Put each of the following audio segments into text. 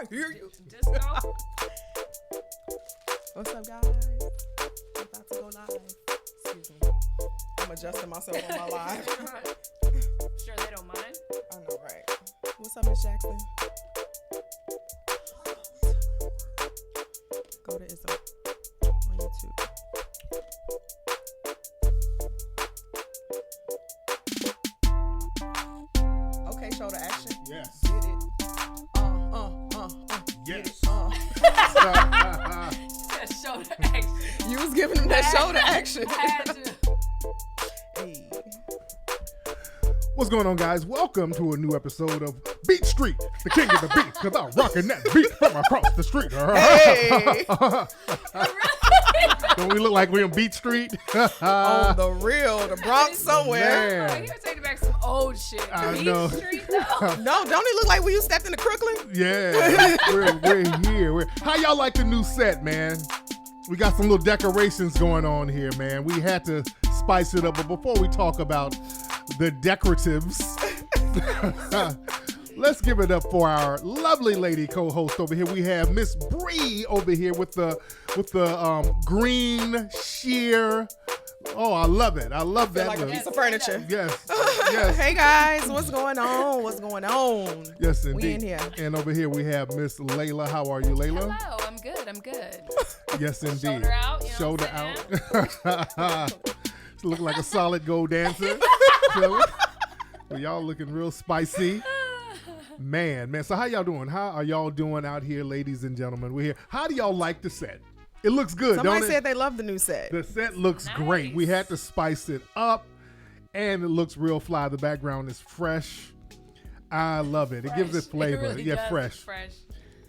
I hear you. Disco. What's up, guys? I'm about to go live. Excuse me. I'm adjusting myself on my live. Sure, they don't mind. I know, right? What's up, Miss Jackson? Go to IZM on YouTube. Okay, shoulder action. Yes. Get it. Yes. That shoulder action. You was giving him that shoulder action. I had to. Hey. What's going on, guys? Welcome to a new episode of Beat Street, the king of the beat, because I'm rocking that beat from across the street. Hey. Don't we look like we're on Beat Street? On the real, the Bronx somewhere. Man. You're taking back some old shit. I Beat know. Street, though. No, don't it look like when you stepped into Crooklyn? Yeah, we're here. How y'all like the new set, man? We got some little decorations going on here, man. We had to spice it up, but before we talk about the decoratives, let's give it up for our lovely lady co-host over here. We have Miss Bree over here with the green sheer. Oh, I love it. I love that Like a look. piece of furniture. Yes, yes. Hey guys, what's going on? What's going on? Yes, indeed. We in here. And over here we have Miss Layla. How are you, Layla? Hello, I'm good. I'm good. Yes, indeed. Shoulder out. You know Shoulder what I'm out. Look like a solid gold dancer. Well, y'all looking real spicy. Man. So how y'all doing? How are y'all doing out here, ladies and gentlemen? We're here. How do y'all like the set? It looks good, Somebody don't it? said they love the new set. The set looks great. We had to spice it up, and it looks real fly. The background is fresh. I love it. It gives it flavor. It really Yeah, does. fresh. It's fresh.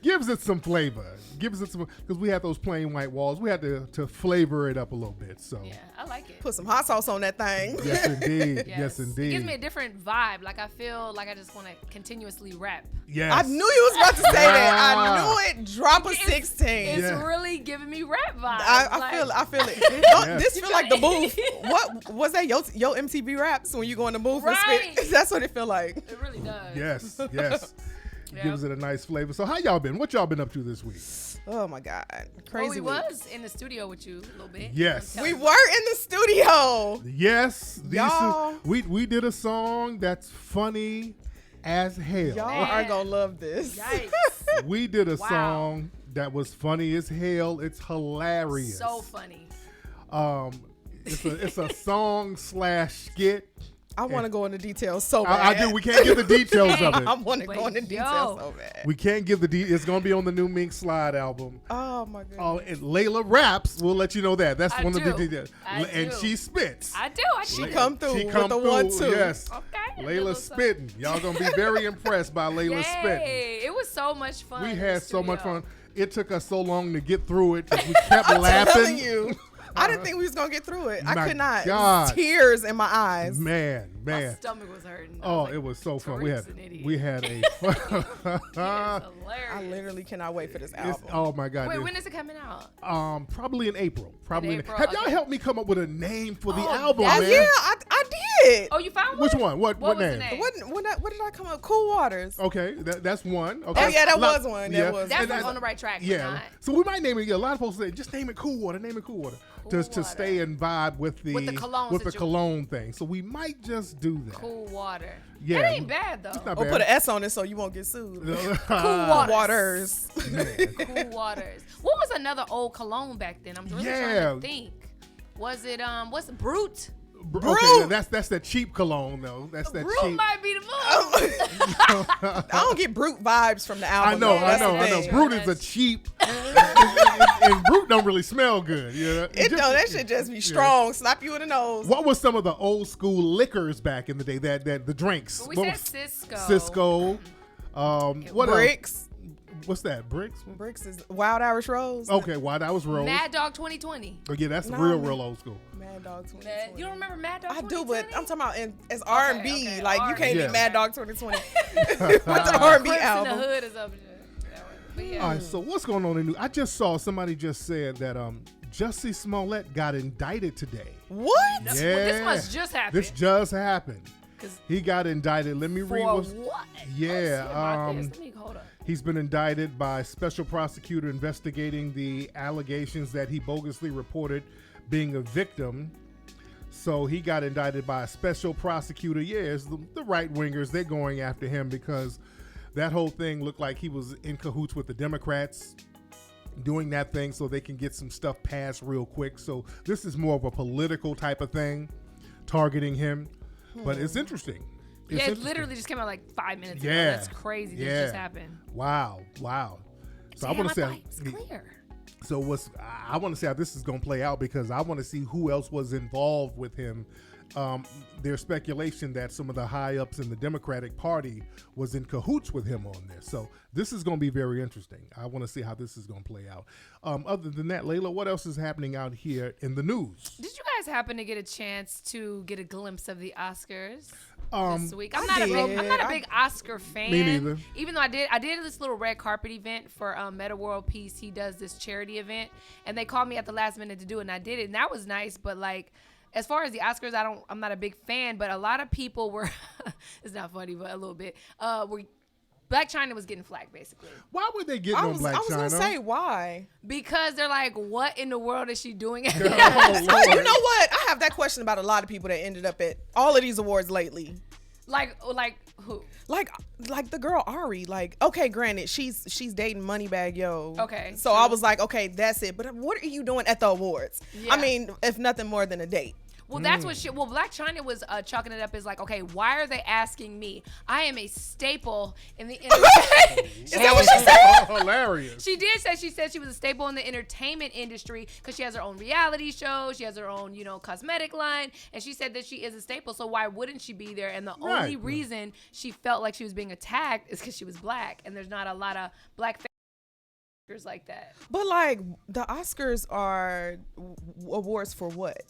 Gives it some flavor. Gives it some, because we had those plain white walls. We had to flavor it up a little bit. So Yeah, I like it. Put some hot sauce on that thing. yes, indeed. Yes, indeed. It gives me a different vibe. Like I feel like I just want to continuously rap. Yes. I knew you was about to say that. I Wow. knew it. Drop a 16. It's Yeah. really giving me rap vibes. I feel it. This feel like the booth. What was that? Your MTV raps when you go in the booth and Right. spit? That's what it feel like. It really does. Yes. Yeah. Gives it a nice flavor. So how y'all been? What y'all been up to this week? Oh my God, Well, crazy. we week. was in the studio with you a little bit. Yes. We were in the studio. Yes. Y'all. We did a song that's funny as hell. Y'all Man. are gonna love this. Yikes. We did a Wow. song that was funny as hell. It's hilarious. So funny. It's a song / skit. I want to go into details so bad. I do. We can't give the details of I it. want to go into details so bad. We can't give the It's going to be on the new Mink Slide album. Oh my goodness. Oh, and Layla raps. We'll let you know that. That's I one of the do. details. I And do. she spits. I do. She come through She with come the through, 1-2. Yes. Okay. Layla spitting. Y'all gonna be very impressed by Layla spitting. Yay. It was so much fun. We in the had so much studio. fun. It took us so long to get through it because we kept I'm laughing. telling you. I didn't think we was gonna get through it. I My could not. God. Tears in my eyes. Man. My stomach was hurting. Oh, it was so fun. Tariq's an idiot. We had a He is hilarious. I literally cannot wait for this it's- album. oh my God. Wait, It's- when is it coming out? Probably in April. Probably. April, Have y'all okay. helped me come up with a name for the Oh, album, that- Oh man? yeah, I did. Oh, you found one? Which one? What was name? the name? What did I come up? Cool Waters. Okay, that's one. Okay. Oh, yeah, that Lot- was one. That yeah. was That's And on the right track. but Yeah. not. So we might name it. A lot of folks say just name it Cool Water. Name it Cool Water. Cool To stay in vibe with the cologne with the situation. cologne thing. So we might just do that. Cool water. Yeah. That ain't bad though. It's not Or bad. put an S on it so you won't get sued. Cool water. Waters. Cool waters. What was another old cologne back then? I'm really Yeah. trying to think. Was it what's Brute? Okay, that's that cheap cologne though. That's that Brute cheap. might be the move. I don't get Brute vibes from the album. I know. though. That's the I know. thing. Brute is a cheap, and Brute don't really smell good. You know? It don't. That should just be strong. Slap you in the nose. What was some of the old school liquors back in the day? That the drinks. We What said was- Cisco. Cisco. What else? Bricks. What's that? Bricks? Bricks is Wild Irish Rose. Okay, Wild Irish Rose. Mad Dog 2020. Oh yeah, that's No, real old school. Mad Dog 2020. Mad, you don't remember Mad Dog I 2020? do, but I'm talking about as R&B. okay, Like you can't Yeah. be Mad Dog 2020 with the R&B Crips in album. the Hood is up there. But yeah. All right, so what's going on in New? I just saw somebody just said that Jussie Smollett got indicted today. What? Well, Yeah, this must just happen. This just happened. 'Cause He got indicted. Let me for read. what? Yeah, Oh, shit, about this. Let me hold up. He's been indicted by special prosecutor investigating the allegations that he bogusly reported being a victim. So he got indicted by a special prosecutor. Yeah, it's the right-wingers. They're going after him because that whole thing looked like he was in cahoots with the Democrats doing that thing so they can get some stuff passed real quick. So this is more of a political type of thing targeting him. But it's interesting. It literally just came out like 5 minutes ago. That's crazy. This just happened. Wow. So I want to say it's clear. So I want to see how this is going to play out because I want to see who else was involved with him. There's speculation that some of the high ups in the Democratic Party was in cahoots with him on this. So this is going to be very interesting. I want to see how this is going to play out. Other than that, Layla, what else is happening out here in the news? Did you guys happen to get a chance to get a glimpse of the Oscars this week? I'm not a big Oscar fan. Me neither. Even though I did this little red carpet event for Meta World Peace. He does this charity event, and they called me at the last minute to do it, and I did it, and that was nice. But like, as far as the Oscars, I'm not a big fan, but a lot of people were. It's not funny, but a little bit. Black China was getting flagged, basically. Why would they get on Black China? I was gonna say why. Because they're like, what in the world is she doing? You know what? I have that question about a lot of people that ended up at all of these awards lately. Like who? Like the girl Ari. Like, okay, granted, she's dating Moneybag Yo. Okay. So I was like, okay, that's it. But what are you doing at the awards? Yeah. I mean, if nothing more than a date. Well, that's what Black China was chalking it up as like, okay, why are they asking me? I am a staple in the entertainment. Is that what she said? Hilarious. She said she was a staple in the entertainment industry because she has her own reality show. She has her own, cosmetic line. And she said that she is a staple. So why wouldn't she be there? And the only reason she felt like she was being attacked is because she was black. And there's not a lot of black figures like that. But like the Oscars are awards for what?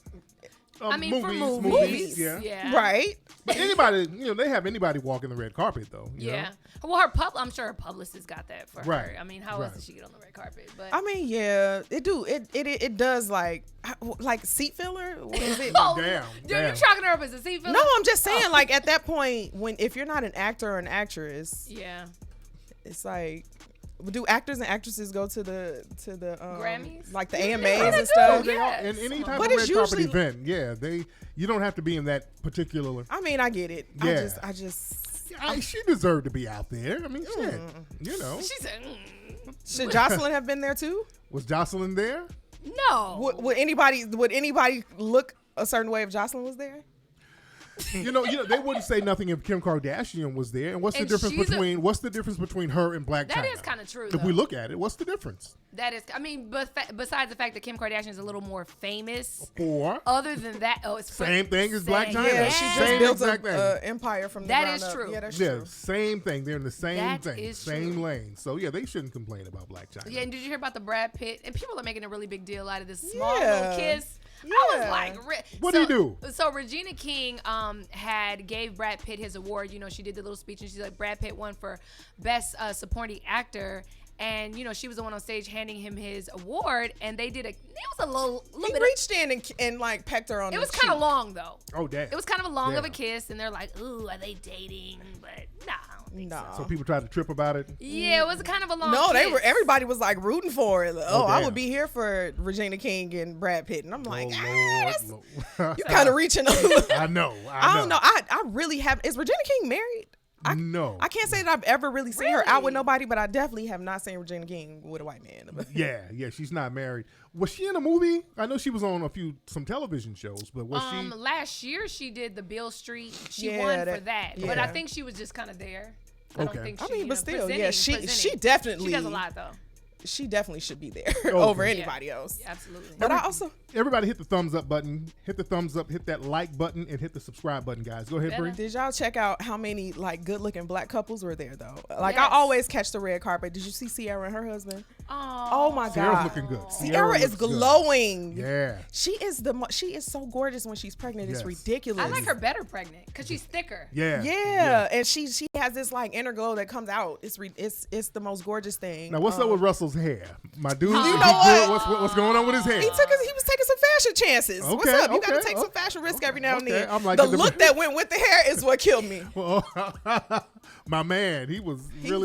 For movies. Yeah. Right. But anybody, they have anybody walking the red carpet though. You know? Well, I'm sure her publicist got that for her. I mean, how else did she get on the red carpet? But I mean, yeah, it does like seat filler. What is it? Damn. You're chalking her up as a seat filler? No, I'm just saying like at that point if you're not an actor or an actress, it's like. Do actors and actresses go to the Grammys, like the AMAs and stuff? In any type of red carpet event, you don't have to be in that particular. I mean, I get it. Yeah. I just. She deserved to be out there. I mean, shit. She said. Should Jocelyn have been there too? Was Jocelyn there? No. Would anybody look a certain way if Jocelyn was there? They wouldn't say nothing if Kim Kardashian was there. And what's the difference between her and Black China? That is kind of true. If we look at it, what's the difference? That is, I mean, besides the fact that Kim Kardashian is a little more famous. Other than that, it's same thing as Black China. Yeah, she just built an empire from the ground up. True. Yeah, that's true. Same thing. They're in the same thing, same true. lane. So yeah, they shouldn't complain about Black China. Yeah, and did you hear about the Brad Pitt? And people are making a really big deal out of this small little kiss. Yeah. I was like, what do you do? So Regina King gave Brad Pitt his award. She did the little speech, and she's like, Brad Pitt won for Best Supporting Actor. And, she was the one on stage handing him his award, and they did it was a little he bit. Reached in and like pecked her on the cheek. It was kind of long, though. Oh, damn. It was kind of a long of a kiss, and they're like, ooh, are they dating? But nah. So people tried to trip about it? Yeah, it was kind of a long kiss. Everybody was like rooting for it. I would be here for Regina King and Brad Pitt. And I'm like, Lord. You're kind of reaching a little. I know. I don't know. I really have. Is Regina King married? No. I can't say that I've ever really seen her out with nobody, but I definitely have not seen Regina King with a white man. Yeah, she's not married. Was she in a movie? I know she was on some television shows, but was she? Last year she did the Beale Street. She won for that. Yeah. But I think she was just kind of there. I don't think she, but still, she definitely. She does a lot though. She definitely should be there over anybody else. Yeah, absolutely. But I also everybody hit the thumbs up button, hit the thumbs up, hit that like button, and hit the subscribe button, guys. Go ahead, Bree. Did y'all check out how many like good looking black couples were there though? Like I always catch the red carpet. Did you see Ciara and her husband? Oh my God, Ciara's looking good. Ciara is glowing. Good. Yeah, she is so gorgeous when she's pregnant. It's ridiculous. I like her better pregnant because she's thicker. Yeah, and she has this like inner glow that comes out. It's the most gorgeous thing. Now what's up with Russell Gale's hair? My dude, you know what's going on with his hair? He was taking some fashion chances. Okay, what's up? You okay, gotta take some fashion risk every now and then. I'm like the look that went with the hair is what killed me. Well, my man, he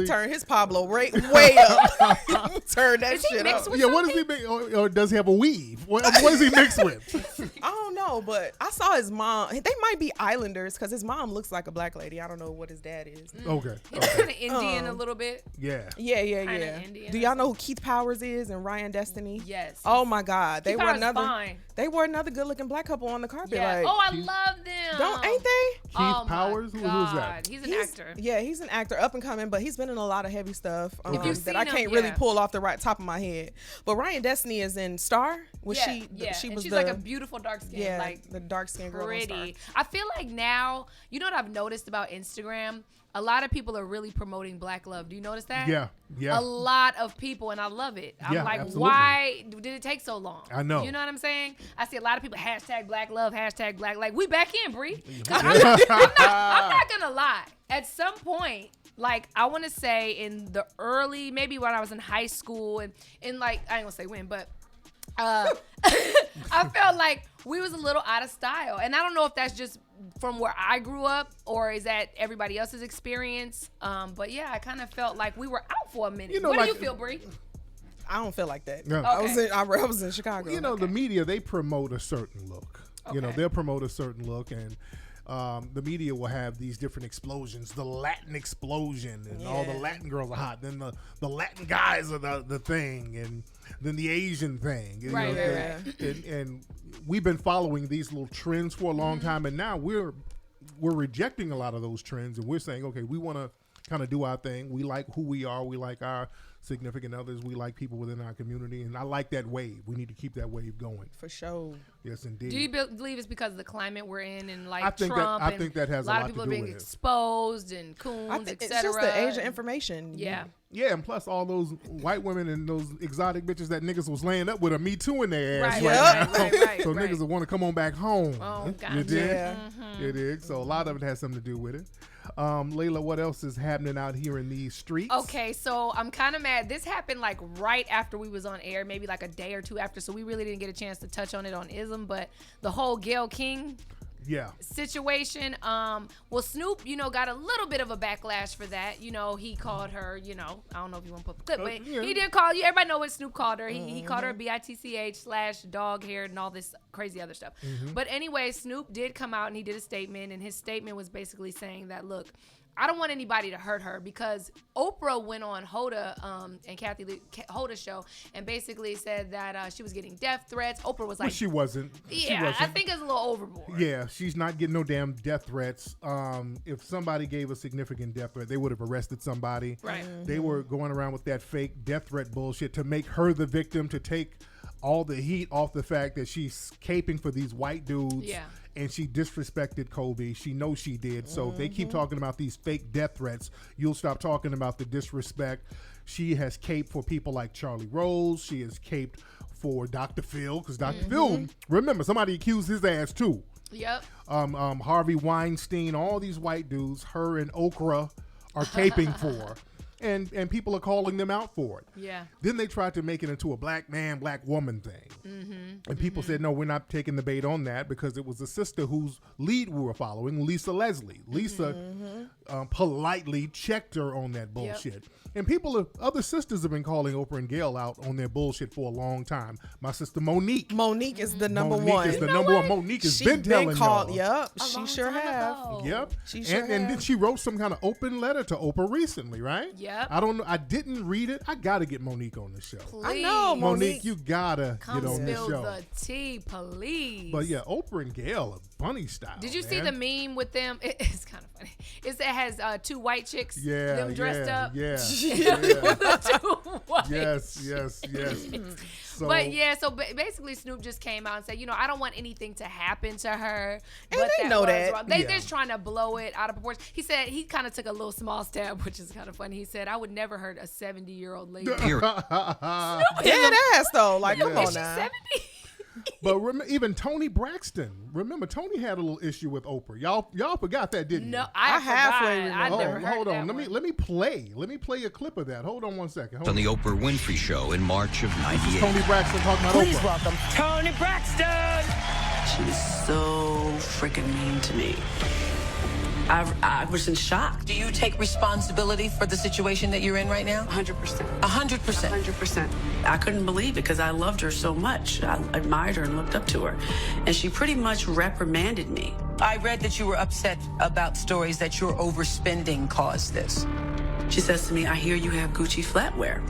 turned his Pablo way up. He turned that shit up. Yeah, what does he mix? Or does he have a weave? What does he mix with? I don't know, but I saw his mom. They might be Islanders because his mom looks like a black lady. I don't know what his dad is. Okay. He's kind of Indian a little bit. Yeah. Yeah. Do y'all know who Keith Powers is and Ryan Destiny? Yes. Oh my God, they were fine. They were another good-looking black couple on the carpet. Yeah. Like, I love them. Ain't they? Keith Powers? Who's that? He's an actor. Yeah, he's an actor, up and coming, but he's been in a lot of heavy stuff that I can't him, really pull off the top of my head. But Ryan Destiny is in Star. She was she's like a beautiful dark skin, like the dark skin girl on Star. I feel like now, you know what I've noticed about Instagram? A lot of people are really promoting black love. Do you notice that? Yeah. A lot of people, and I love it. I'm like, absolutely. Why did it take so long? I know. You know what I'm saying? I see a lot of people hashtag black love, hashtag black. Like, we back in, Bree. I'm not going to lie. At some point, like, I want to say in the early, maybe when I was in high school, and in like, I ain't going to say when, but I felt like we was a little out of style. And I don't know if that's just from where I grew up or is that everybody else's experience. But yeah, I kind of felt like we were out for a minute. What do you feel, Bree? I don't feel like that. No. Okay. I was in Chicago. You know, the media, they promote a certain look. You know, they'll promote a certain look, and the media will have these different explosions. The Latin explosion, and all the Latin girls are hot. Then the Latin guys are the thing, and then the Asian thing. Right. And we've been following these little trends for a long time, and now we're rejecting a lot of those trends, and we're saying, okay, we want to kind of do our thing. We like who we are. We like our significant others. We like people within our community, and I like that wave. We need to keep that wave going. For sure. Yes, indeed. Do you believe it's because of the climate we're in, and like I think Trump? I think that has a lot of people to do are being with it. exposed and coons, etc. It's just the age of information. Yeah. Yeah, and plus all those white women and those exotic bitches that niggas was laying up with are Me Too in their ass Right. So niggas will want to come on back home. Oh, gotcha. You dig? Yeah. You dig? So a lot of it has something to do with it. Layla, what else is happening out here in these streets? Okay, so I'm kind of mad. This happened like right after we was on air, maybe like a day or two after, so we really didn't get a chance to touch on it on IZM, but the whole Gayle King situation. Well, Snoop, got a little bit of a backlash for that. He called her, I don't know if you want to put the clip, but he did call you. Everybody know what Snoop called her. He called her bitch / dog haired and all this crazy other stuff. But anyway, Snoop did come out and he did a statement, and his statement was basically saying that, look, I don't want anybody to hurt her, because Oprah went on Hoda and Kathy Hoda's show and basically said that she was getting death threats. Oprah was like, well, she wasn't. Yeah, I think it's a little overboard. Yeah, she's not getting no damn death threats. If somebody gave a significant death threat, they would have arrested somebody. Right. They were going around with that fake death threat bullshit to make her the victim, to take all the heat off the fact that she's caping for these white dudes. Yeah. And she disrespected Kobe. She knows she did. So if they keep talking about these fake death threats, you'll stop talking about the disrespect. She has caped for people like Charlie Rose. She has caped for Dr. Phil, because Dr. Phil, remember, somebody accused his ass too. Yep. Harvey Weinstein, all these white dudes, her and Oprah are caping for. And people are calling them out for it. Yeah. Then they tried to make it into a black man, black woman thing. And people said, no, we're not taking the bait on that, because it was a sister whose lead we were following, Lisa Leslie. Lisa politely checked her on that bullshit. Yep. And other sisters have been calling Oprah and Gayle out on their bullshit for a long time. My sister Monique. Monique is the number one. Monique is the number one. Monique has been telling y'all. Yep, she sure have. Yep. She sure have. And then she wrote some kind of open letter to Oprah recently, right? Yep. I don't know. I didn't read it. I got to get Monique on the show. Please. I know, Monique, you gotta get on this show. Spill the tea, please. But yeah, Oprah and Gayle are bunny style. Did you see the meme with them? It's kind of funny. It has two white chicks. Yeah, them dressed up. Yeah. Yes. So, but yeah, so basically Snoop just came out and said, I don't want anything to happen to her. And they know that. They're just trying to blow it out of proportion. He said he kind of took a little small stab, which is kind of funny. He said, I would never hurt a 70-year-old lady. Dead ass though. Like, come on Is she now. 70? But even Toni Braxton. Remember, Toni had a little issue with Oprah. Y'all forgot that, didn't you? No, I halfway remember. Hold on. Let me play a clip of that. Hold on one second. On the Oprah Winfrey Show in March of '98. Toni Braxton talking about Please Oprah. welcome Toni Braxton. She's so freaking mean to me. I was in shock. Do you take responsibility for the situation that you're in right now? 100%. 100%. 100%. I couldn't believe it because I loved her so much. I admired her and looked up to her. And she pretty much reprimanded me. I read that you were upset about stories that your overspending caused this. She says to me, I hear you have Gucci flatware.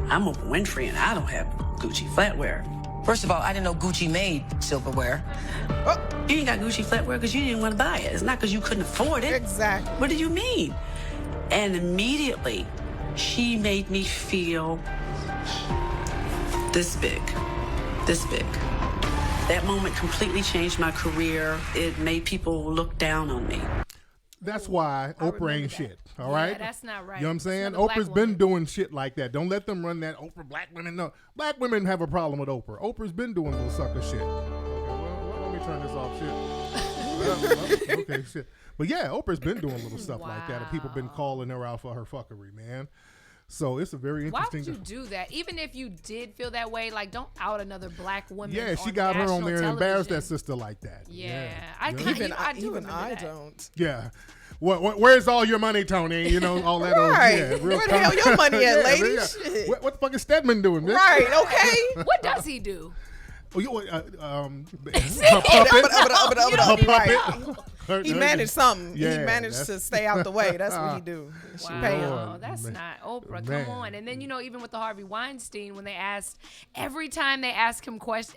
I'm Oprah Winfrey and I don't have Gucci flatware. First of all, I didn't know Gucci made silverware. Oh, you ain't got Gucci flatware because you didn't want to buy it. It's not because you couldn't afford it. Exactly. What do you mean? And immediately, she made me feel this big. This big. That moment completely changed my career. It made people look down on me. That's why Oprah ain't shit. All right? Yeah, that's not right. You know what I'm saying? Oprah's Oprah's been doing shit like that. Don't let them run that Oprah black women. No. Black women have a problem with Oprah. Oprah's been doing little sucker shit. Okay, well, let me turn this off shit. Okay, shit. But yeah, Oprah's been doing little stuff like that. And people been calling her out for her fuckery, man. So it's a very interesting. Why would you do that? Even if you did feel that way, like don't out another black woman. Yeah, she got her on there and embarrassed that sister like that. Yeah, Even I don't. Yeah. Where's all your money, Toni? You know, all that. Right. Real Where the hell your money at, lady? Yeah. What the fuck is Stedman doing, bitch? Right, okay. What does he do? Oh, you puppet. He managed something. Yeah, he managed to stay out the way. That's what he do. She pay him. Wow, that's not Oprah. Man. Come on. And then even with the Harvey Weinstein, when they asked every time they ask her questions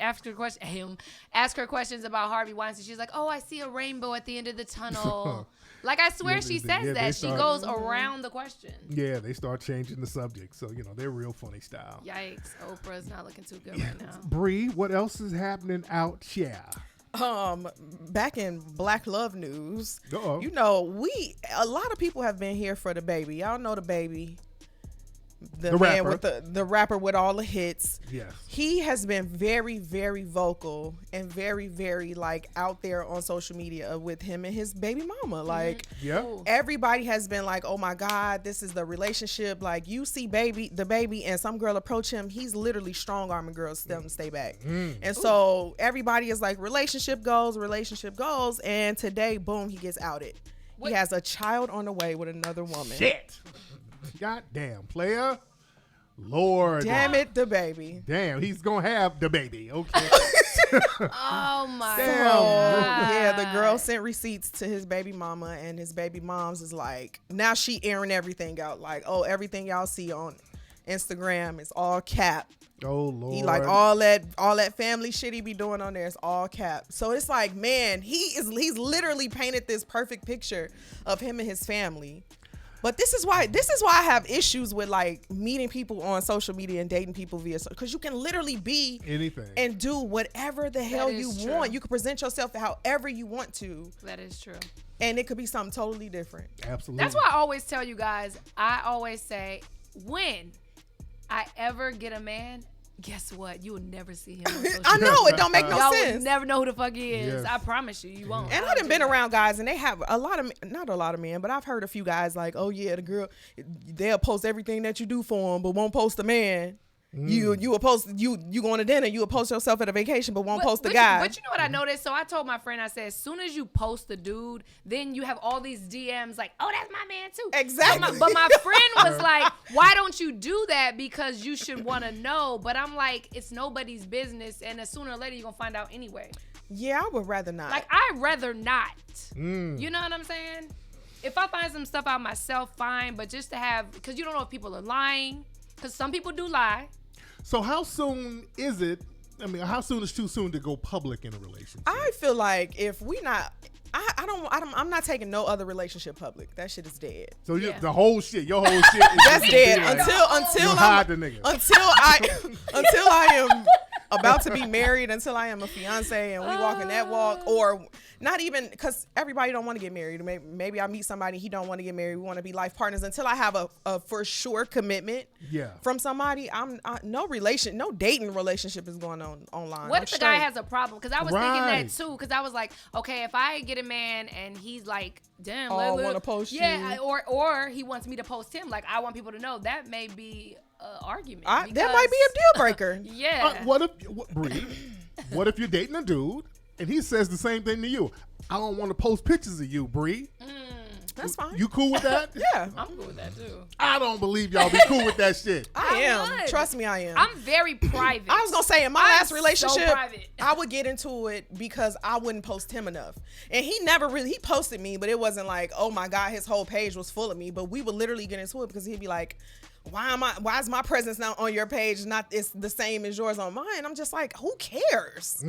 about Harvey Weinstein, she's like, "Oh, I see a rainbow at the end of the tunnel." Like I swear she says that. She goes around the question. Yeah, they start changing the subject. So, they're real funny style. Yikes. Oprah's not looking too good right now. Bree, what else is happening out here? Back in Black Love news, Uh-oh. A lot of people have been here for the baby. Y'all know the baby. The rapper. man with the rapper with all the hits. Yes. He has been very, very vocal and very, very out there on social media with him and his baby mama. Like, everybody has been like, oh my God, this is the relationship. Like, you see the baby and some girl approach him. He's literally strong arming girls to stay back. And so everybody is like, relationship goals. And today, boom, he gets outed. What? He has a child on the way with another woman. Shit. Goddamn, player. Lord. Damn it, the baby. Damn, he's going to have the baby. Okay. Oh, my God. Yeah, the girl sent receipts to his baby mama, and his baby mom's is like, now she airing everything out. Like, oh, everything y'all see on Instagram is all cap. Oh, Lord. He like all that family shit he be doing on there is all cap. So it's like, man, he's literally painted this perfect picture of him and his family. But this is why I have issues with meeting people on social media and dating people because you can literally be anything and do whatever the hell you want. You can present yourself however you want to. That is true. And it could be something totally different. Absolutely. That's why I always tell you guys, I always say, when I ever get a man, guess what? You will never see him. I know, it don't make no Y'all sense. Will never know who the fuck he is. Yes. I promise you won't. And I done been around guys, and they have not a lot of men, but I've heard a few guys like, oh yeah, the girl, they'll post everything that you do for them, but won't post the man. You will post you going to dinner. You will post yourself at a vacation, but won't post the guy. But you know what I noticed? So I told my friend, I said, as soon as you post the dude, then you have all these DMs like, oh, that's my man too. Exactly. But my friend was like, why don't you do that? Because you should want to know. But I'm like, it's nobody's business, and sooner or later you're gonna find out anyway. Yeah, I would rather not. Like, I'd rather not. You know what I'm saying? If I find some stuff out myself, fine. But just to have, because you don't know if people are lying, because some people do lie. So how soon is it? I mean, how soon is too soon to go public in a relationship? I feel like if we not, I'm not taking no other relationship public. That shit is dead. So the whole shit, your whole shit, is that's dead like, until hide the nigga. until I about to be married until I am a fiance and we walk in that walk, or not even, because everybody don't want to get married. Maybe I meet somebody, he don't want to get married. We want to be life partners. Until I have a for sure commitment from somebody, no dating relationship is going on online. What if the guy has a problem? Because I was thinking that too. Because I was like, okay, if I get a man and he's like, damn, I want to post you. or he wants me to post him. Like, I want people to know. That may be an argument. That might be a deal breaker. Yeah. What if you're dating a dude and he says the same thing to you? I don't want to post pictures of you, Bree. That's fine. You cool with that? Yeah. I'm cool with that too. I don't believe y'all be cool with that shit. I am. Trust me, I am. I'm very private. I was going to say, in my last relationship, so private. I would get into it because I wouldn't post him enough. And he never really, he posted me, but it wasn't like, oh my God, his whole page was full of me. But we would literally get into it because he'd be like, why is my presence now on your page it's the same as yours on mine? I'm just like, who cares?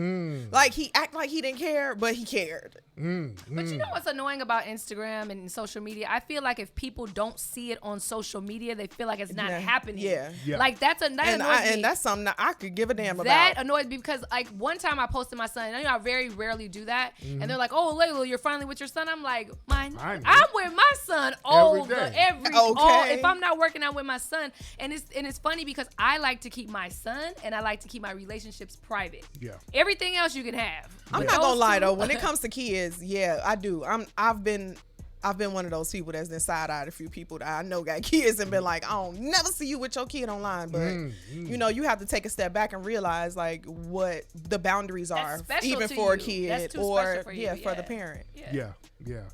Like, he act like he didn't care, but he cared. But you know what's annoying about Instagram and social media? I feel like if people don't see it on social media, they feel like it's not happening. Yeah. Like, that annoys me. And that's something that I could give a damn about. That annoys me because, like, one time I posted my son, and I very rarely do that, and they're like, oh, Layla, you're finally with your son. I'm like, I'm with my son if I'm not working out with my son. And it's funny because I like to keep my son and I like to keep my relationships private. Yeah. Everything else you can have. I'm not gonna lie though, when it comes to kids, yeah, I do. I've been one of those people that's been side-eyed a few people that I know got kids and been like, I don't never see you with your kid online. But you know, you have to take a step back and realize like what the boundaries are, even for a kid or for the parent. Yeah.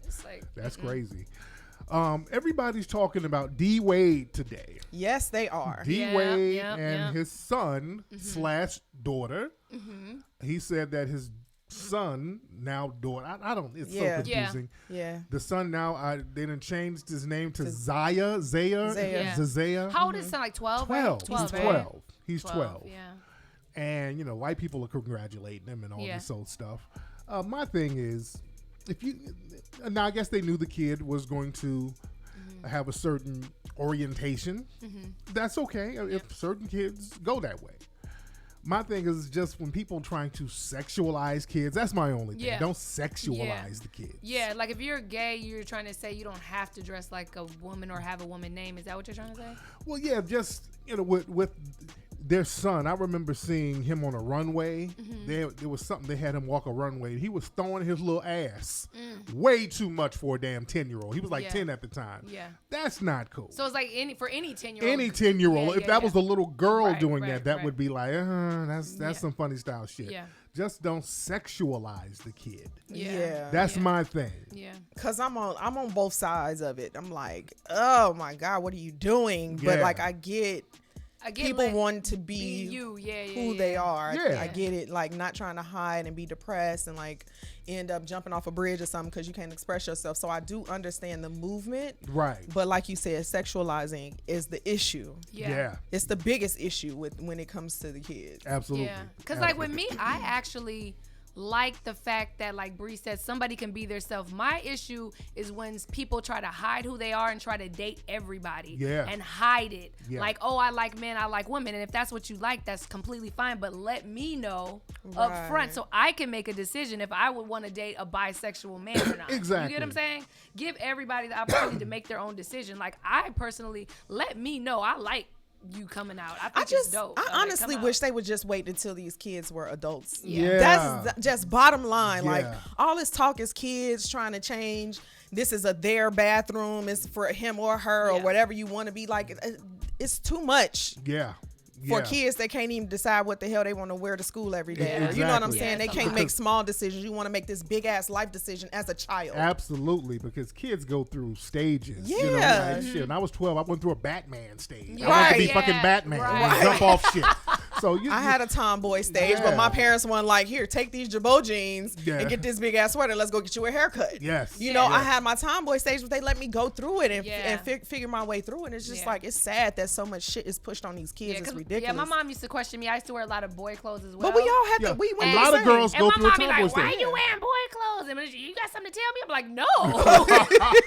It's like, that's crazy. Everybody's talking about D Wade today. Yes, they are. D Wade and his son / daughter. He said that his son, now daughter, I don't, it's so confusing. Yeah. The son now, they done changed his name to Zaya. How old is his son, like 12? 12. He's 12. He's 12. Yeah. And, you know, white people are congratulating him and all this old stuff. My thing is, now I guess they knew the kid was going to have a certain orientation. That's okay if certain kids go that way. My thing is just when people trying to sexualize kids, that's my only thing. Don't sexualize the kids. Yeah, like if you're gay, you're trying to say you don't have to dress like a woman or have a woman name. Is that what you're trying to say? Well, yeah, just, you know, with their son, I remember seeing him on a runway. There was something, they had him walk a runway. He was throwing his little ass way too much for a damn 10-year-old. He was like 10 at the time. Yeah. That's not cool. So it's like for any 10-year-old. Any 10-year-old. If that was a little girl doing that would be like, that's some funny style shit. Yeah. Just don't sexualize the kid. Yeah. That's my thing. Yeah. Cause I'm on both sides of it. I'm like, oh my God, what are you doing? But like I get people want to be who they are. I get it. Like not trying to hide and be depressed and like end up jumping off a bridge or something because you can't express yourself. So I do understand the movement. Right. But like you said, sexualizing is the issue. Yeah. It's the biggest issue when it comes to the kids. Absolutely. Yeah. Because like with me, I actually like the fact that, like Bree said, somebody can be their self. My issue is when people try to hide who they are and try to date everybody and hide it. Yeah. Like, oh, I like men, I like women. And if that's what you like, that's completely fine. But let me know up front so I can make a decision if I would want to date a bisexual man or not. Exactly. You get what I'm saying? Give everybody the opportunity to make their own decision. Like, I personally, let me know I like you coming out. I think it's dope. I honestly wish they would just wait until these kids were adults. That's just bottom line. Like all this talk is kids trying to change. This is their bathroom. It's for him or her or whatever you want to be. Like it's too much. For kids that can't even decide what the hell they want to wear to school every day. Exactly. You know what I'm saying? They can't make small decisions. You want to make this big ass life decision as a child. Absolutely, because kids go through stages. You know, like, shit. When I was 12, I went through a Batman stage. I wanted to be fucking Batman and jump off shit. So I had a tomboy stage, but my parents weren't like, here, take these Jabot jeans and get this big ass sweater. Let's go get you a haircut. You know, I had my tomboy stage, but they let me go through it and figure my way through it. And it's just like, it's sad that so much shit is pushed on these kids. It's ridiculous. Yeah, my mom used to question me. I used to wear a lot of boy clothes as well. But we all had to. We a lot of girls go through a tomboy stage. And my mom be like, why are you wearing boy clothes? And you got something to tell me? I'm like, no,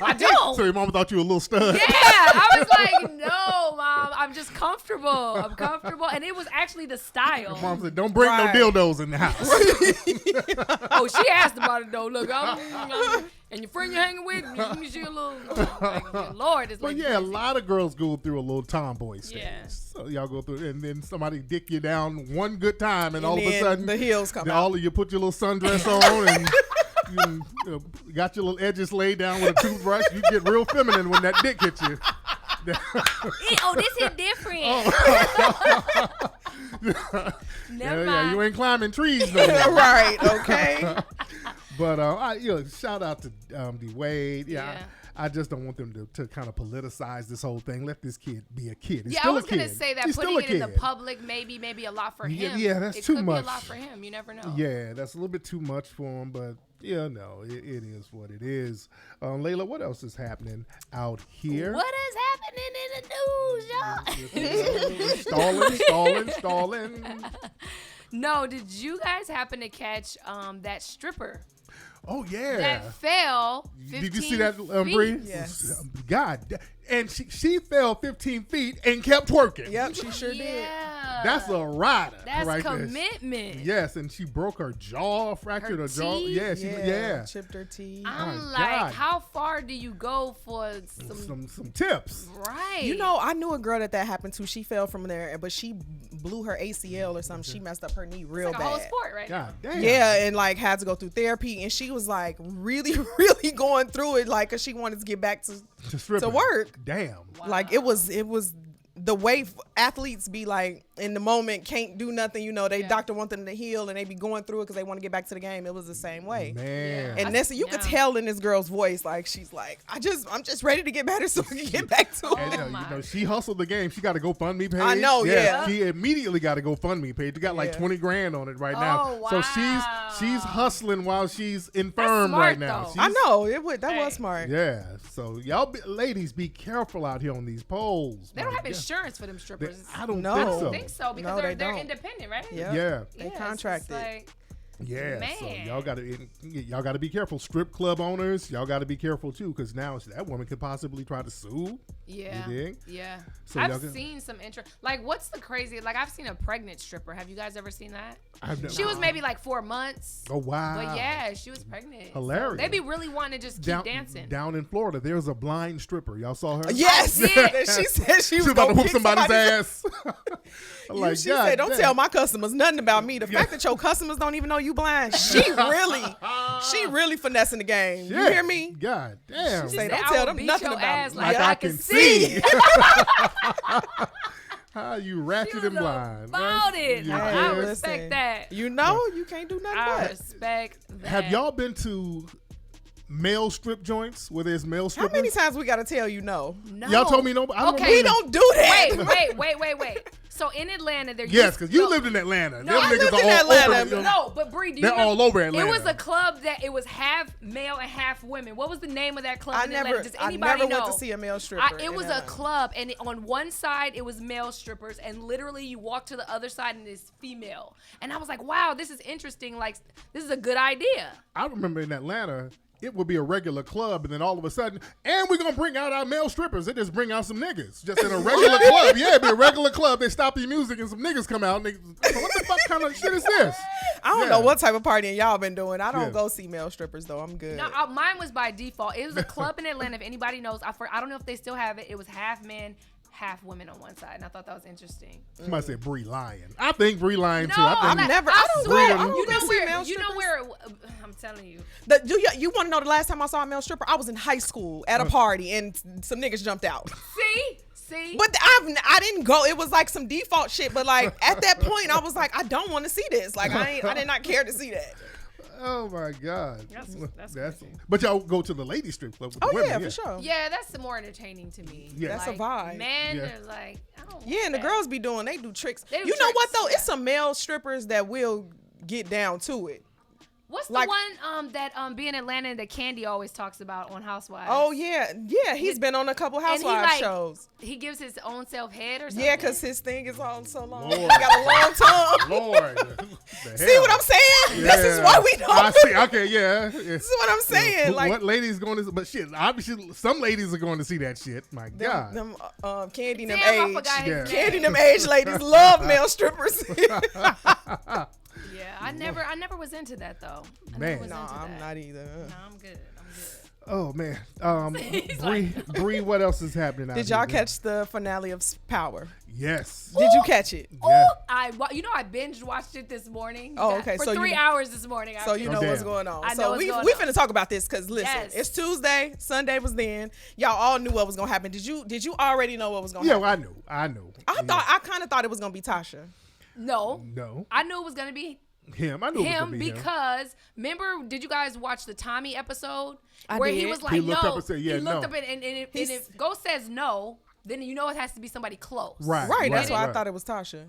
I don't. So your mom thought you were a little stud. Yeah, I was like, no, Mom, I'm just comfortable. I'm comfortable. And it was actually actually the style. Mom said, "Don't bring no dildos in the house." Oh, she asked about it though. Look, and your friend you're hanging with, you a little. Lord, it's like. Well, yeah, a lot of girls go through a little tomboy stage. Yeah. So y'all go through, and then somebody dick you down one good time, and all of a then sudden the heels come out. All of you put your little sundress on, and you got your little edges laid down with a toothbrush. You get real feminine when that dick hits you. This hit different. Never mind. Yeah, you ain't climbing trees no more. Right, okay. But shout out to D-Wade. Yeah. I just don't want them to kind of politicize this whole thing. Let this kid be a kid. He's still I was going to say that putting it in the public maybe a lot for him. Yeah, that's too much. It could be a lot for him. You never know. Yeah, that's a little bit too much for him, but yeah, no, it is what it is. Layla, what else is happening out here? What is happening in the news, y'all? Stalling. No, did you guys happen to catch that stripper? Oh, yeah. That fell 15 Did you see that, Bree? Yes. God. And she fell 15 feet and kept twerking. Yep, she sure did. That's a rider. That's right commitment. There. Yes, and she broke her jaw, fractured her jaw. teeth? Yeah, chipped her teeth. I'm My like, God. how far do you go for some tips? Right. You know, I knew a girl that happened to. She fell from there, but she blew her ACL or something. She messed up her knee real it's like bad. a whole sport, right? God damn. Yeah, and like had to go through therapy, and she was like really, really going through it, like, cause she wanted to get back to work. Damn. Wow. Like it was the way athletes be like in the moment can't do nothing. You know, they doctor want them to heal, and they be going through it because they want to get back to the game. It was the same way. Man. And you could tell in this girl's voice, like she's like, I'm just ready to get better so we can get back to it. And, she hustled the game. She got a GoFundMe page. I know, yeah. She immediately got a GoFundMe page. She got like 20 grand on it right now. Wow. So she's hustling while she's infirm right now. I know that was smart. Yeah. So y'all ladies, be careful out here on these poles. They don't have insurance for them strippers. I don't think so because they're independent, right? Yeah. They contracted. Yeah, man. so y'all gotta be careful. Strip club owners, y'all gotta be careful too, because now that woman could possibly try to sue. Yeah, you dig? Yeah. So I've seen some like what's the crazy? Like I've seen a pregnant stripper. Have you guys ever seen that? She was maybe like 4 months. Oh wow! But yeah, she was pregnant. Hilarious. So they be really wanting to just keep dancing. Down in Florida, there's a blind stripper. Y'all saw her? Yes. She said she was about to gonna whoop somebody's ass. She said, "Don't tell my customers nothing about me. The fact that your customers don't even know you blind, she really finessing the game. You hear me? God damn. She said, don't tell them nothing about me. Like I can see. How you ratchet and blind. About it. I respect that. You know, you can't do nothing I respect that. Have y'all been to male strip joints where there's male strippers? How many times we got to tell you no? Y'all told me no. Okay. We don't do that. Wait. So in Atlanta, yes, because you lived in Atlanta. No, I lived in Atlanta. No, but Bree, they're all over Atlanta. It was a club that it was half male and half women. What was the name of that club in Atlanta? Does anybody know? I never went to see a male stripper. It was a club, and on one side it was male strippers, and literally you walk to the other side and it's female. And I was like, wow, this is interesting. Like, this is a good idea. I remember in Atlanta, it would be a regular club, and then all of a sudden, and we're going to bring out our male strippers. They just bring out some niggas just in a regular club. Yeah, it'd be a regular club. They stop the music and some niggas come out. And what the fuck kind of shit is this? I don't know what type of partying y'all been doing. I don't go see male strippers, though. I'm good. No, mine was by default. It was a club in Atlanta. If anybody knows, I don't know if they still have it. It was half men, half women on one side, and I thought that was interesting. Somebody said Brie Lyon. I think Brie Lyon too. I don't You know where? I'm telling you. You want to know the last time I saw a male stripper? I was in high school at a party, and some niggas jumped out. See? But I didn't go. It was like some default shit. But like at that point, I was like, I don't want to see this. Like I did not care to see that. Oh my God. That's but y'all go to the lady strip club with the women. Yeah, for sure. Yeah, that's more entertaining to me. Yeah. That's a vibe. Men are like, I don't want and the that. girls be doing, they do tricks. They do you know what tricks, though? It's some male strippers that will get down to it. What's the one that be in Atlanta that Candy always talks about on Housewives? Oh yeah, he's been on a couple Housewives shows. He gives his own self head or something. Yeah, because his thing is on so long. Lord. He got a long tongue. Lord, see what I'm saying? Yeah. This is why we don't. I see. Okay, yeah. This is what I'm saying. Like, what ladies going to? But shit, obviously some ladies are going to see that shit. My God, them Candy, them Candy, them age ladies love male strippers. Yeah, I never was into that though. Man, no, I'm not either. No, I'm good. Oh man, Bree, what else is happening out Did y'all catch the finale of Power? Yes. Did you catch it? Yeah. I binge watched it this morning. Oh, okay. For 3 hours this morning. So you know what's going on. I know we finna talk about this because listen, it's Tuesday. Sunday was then. Y'all all knew what was gonna happen. Did you already know what was gonna happen? Yeah, I knew. I kind of thought it was gonna be Tasha. No. I knew it was gonna be him. I knew him because remember, did you guys watch the Tommy episode where he was like, he looked up and said, yeah, he looked up and if Ghost says no, then you know it has to be somebody close. Right. That's why I thought it was Tasha.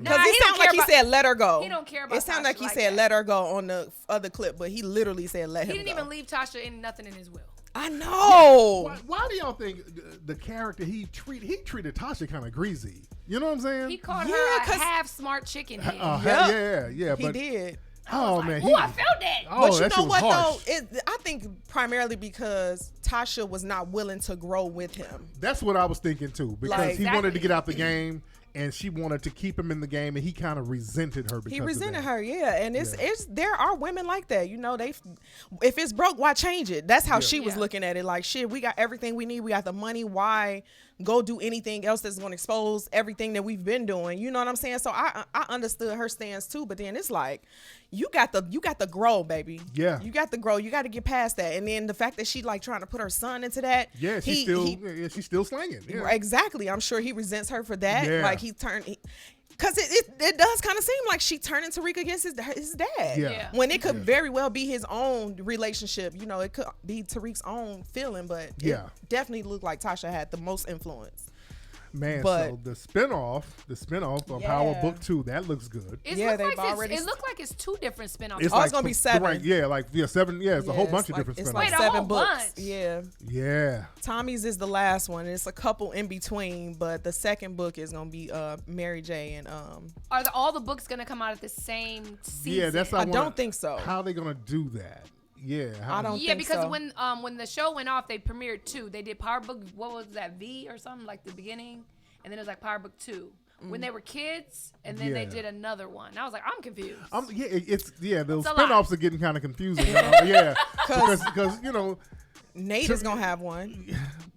Because it sounded like he said let her go. He don't care about. It sounded like he said let her go on the other clip, but he literally said let him go. He didn't even leave Tasha nothing in his will. I know. Why do y'all think the character he treated Tasha kind of greasy? You know what I'm saying? He called her a half smart chicken head. Yeah. He did. Oh man, I felt that. Oh, but you know what harsh. though? I think primarily because Tasha was not willing to grow with him. That's what I was thinking too, because he wanted to get out the game, and she wanted to keep him in the game, and he kind of resented her. He resented her, yeah. And it's there are women like that, you know. If it's broke, why change it? That's how she was looking at it. Like, shit, we got everything we need. We got the money. Why go do anything else that's going to expose everything that we've been doing? You know what I'm saying? So I understood her stance too. But then it's like, you got the grow, baby. Yeah, you got the grow. You got to get past that. And then the fact that she like trying to put her son into that. Yeah, she's still slanging. Yeah. Exactly. I'm sure he resents her for that. Yeah. Like because it does kind of seem like she turning Tariq against his dad. Yeah. When it could very well be his own relationship. You know, it could be Tariq's own feeling, but it definitely looked like Tasha had the most influence. Man, so the spinoff of Power Book 2, that looks good. It looked like it's 2 different spinoffs. It's like gonna be 7. Right, 7. Yeah, it's a whole bunch of different spinoffs. It's like 7 books. Bunch. Yeah. Tommy's is the last one. It's a couple in between, but the second book is gonna be Mary J. and Are all the books gonna come out at the same season? Yeah, that's I don't think so. How are they gonna do that? Yeah, I don't think so. Because when the show went off, they premiered 2. They did Power Book, what was that, V or something, like the beginning, and then it was like Power Book 2 when they were kids, and then they did another one. I was like, I'm confused. Those spinoffs are getting kind of confusing. Because you know, Nate is gonna have one.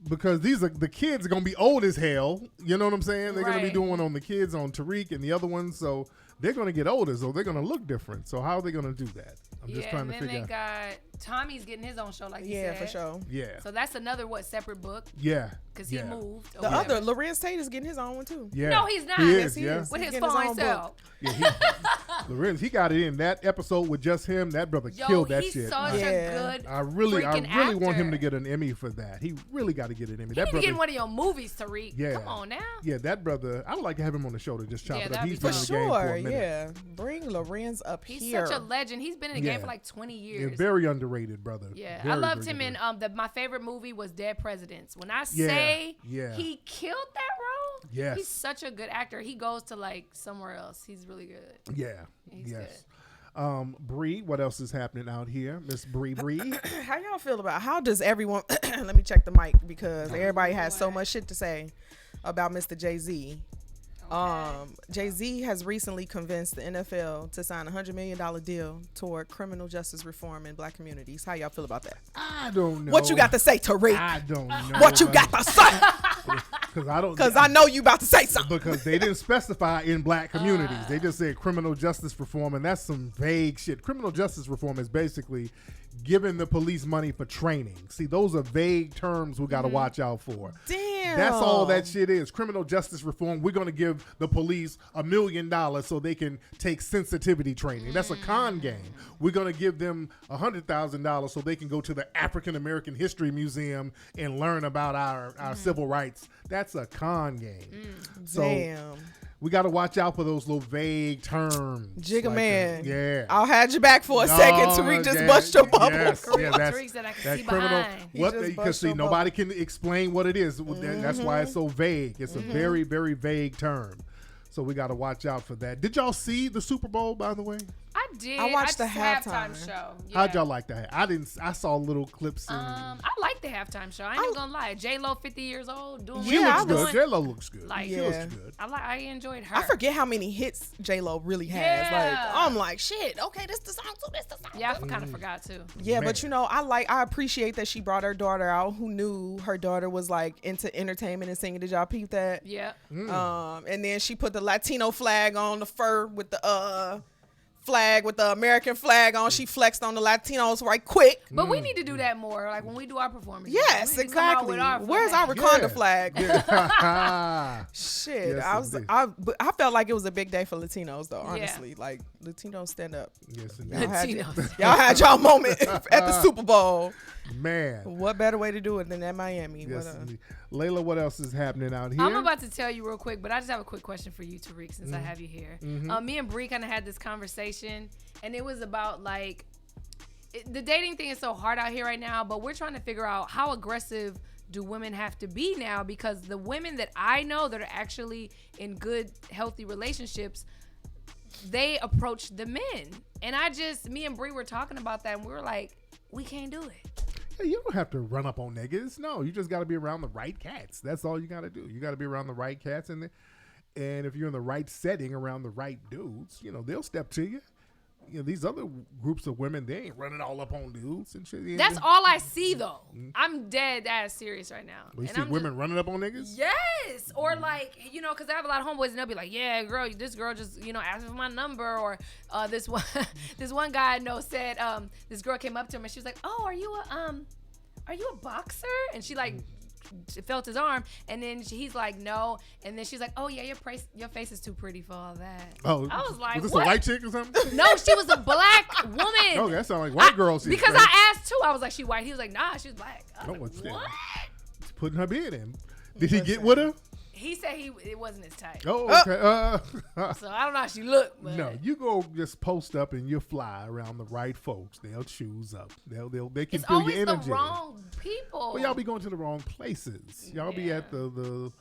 Because the kids are gonna be old as hell. You know what I'm saying? They're gonna be doing one on the kids on Tariq and the other ones, so they're gonna get older, so they're gonna look different. So how are they gonna do that? I'm just trying to figure out. And then Tommy's getting his own show, like you said. Yeah, for sure. Yeah. So that's another separate book. Yeah. Because he moved. The other, Lorenz Tate is getting his own one too. Yeah. No, he's not. He is. With his fine self. Yeah, Lorenz, he got it in that episode with just him. That brother killed that shit. He's such a good I really want him to get an Emmy for that. He really got to get an Emmy. He need to get in one of your movies, Tariq. Yeah. Come on now. Yeah, that brother, I would like to have him on the show to just chop it up. He's been in the game for a minute. Yeah. Bring Lorenz up here. He's such a legend. He's been in the game for like 20 years. Yeah, very underrated, brother. Yeah, I loved him in my favorite movie was Dead Presidents. When I say he killed that role, yes. He's such a good actor. He goes to like somewhere else. He's really good. Yeah. He's good. Bree, what else is happening out here? Miss Bree. How y'all feel about how does everyone let me check the mic because everybody has so much shit to say about Mr. Jay-Z. Jay-Z has recently convinced the NFL to sign a $100 million deal toward criminal justice reform in black communities. How y'all feel about that? I don't know. What you got to say, Tariq? I don't know. What you got to say? Because I know you about to say something. Because they didn't specify in black communities. They just said criminal justice reform, and that's some vague shit. Criminal justice reform is basically giving the police money for training. See, those are vague terms we got to watch out for. Damn. That's all that shit is. Criminal justice reform, we're going to give the police $1 million so they can take sensitivity training. That's a con game. We're going to give them $100,000 so they can go to the African American History Museum and learn about our civil rights. That's a con game. Damn. We got to watch out for those little vague terms. Jigga like man. Yeah. I'll have you back for a second. Tariq just bust your bubble. Yes, Tariq said I can see criminal. behind. What? Because see, nobody can explain what it is. That's why it's so vague. It's a very, very vague term. So we got to watch out for that. Did y'all see the Super Bowl, by the way? I did. I watched the halftime halftime show. Yeah. How'd y'all like that? I saw little clips. I like the halftime show. I ain't even gonna lie. J-Lo, 50 years old, doing She what looks she's good. J-Lo looks good. Like, she looks good. I enjoyed her. I forget how many hits J-Lo really has. Yeah. Like, I'm like, shit, okay, this the song too, this the song. Yeah, I kind of forgot too. Yeah, Man. but I appreciate that she brought her daughter out. Who knew her daughter was like into entertainment and singing? Did y'all peep that? Yeah. And then she put the Latino flag on the fur with the flag with the American flag on. She flexed on the Latinos right quick. But we need to do that more, like when we do our performances. Yes, we need to come out exactly. with our Where's our flag. Wakanda flag? Yeah. Shit, Yes, I felt like it was a big day for Latinos though. Honestly, like Latinos stand up. Yes, Latinos. Y'all had y'all moment at the Super Bowl. Man. What better way to do it than at Miami? Yes, indeed. Layla, what else is happening out here? I'm about to tell you real quick, but I just have a quick question for you, Tariq, since I have you here. Me and Bree kind of had this conversation, and it was about like the dating thing is so hard out here right now, but we're trying to figure out how aggressive do women have to be now, because the women that I know that are actually in good, healthy relationships, they approach the men. And me and Bree were talking about that, and we were like, we can't do it. Hey, you don't have to run up on niggas. No, you just got to be around the right cats. That's all you got to do. You got to be around the right cats, and if you're in the right setting around the right dudes, they'll step to you. These other groups of women, they ain't running all up on dudes and shit. That's all I see, though. I'm dead ass serious right now. You see women running up on niggas? Yes. Or like, because I have a lot of homeboys and they'll be like, yeah, girl, this girl just, asked for my number. Or this one guy I know said, this girl came up to him and she was like, oh, are you a boxer? And she like felt his arm, and then he's like, no, and then she's like, oh yeah, your face is too pretty for all that. Oh, I was like, was this what? a white chick or something? No, she was a black woman. Oh, that sounds like white girls. Because I asked too. I was like, she white? He was like, nah, she's black. I was like, what? It's putting her bid in. Did he get with her? He said it wasn't his type. Oh, okay. So I don't know how she looked. But. No, you go just post up and you fly around the right folks. They'll choose up. They can feel your energy. It's always the wrong people. Well, y'all be going to the wrong places. Y'all be at the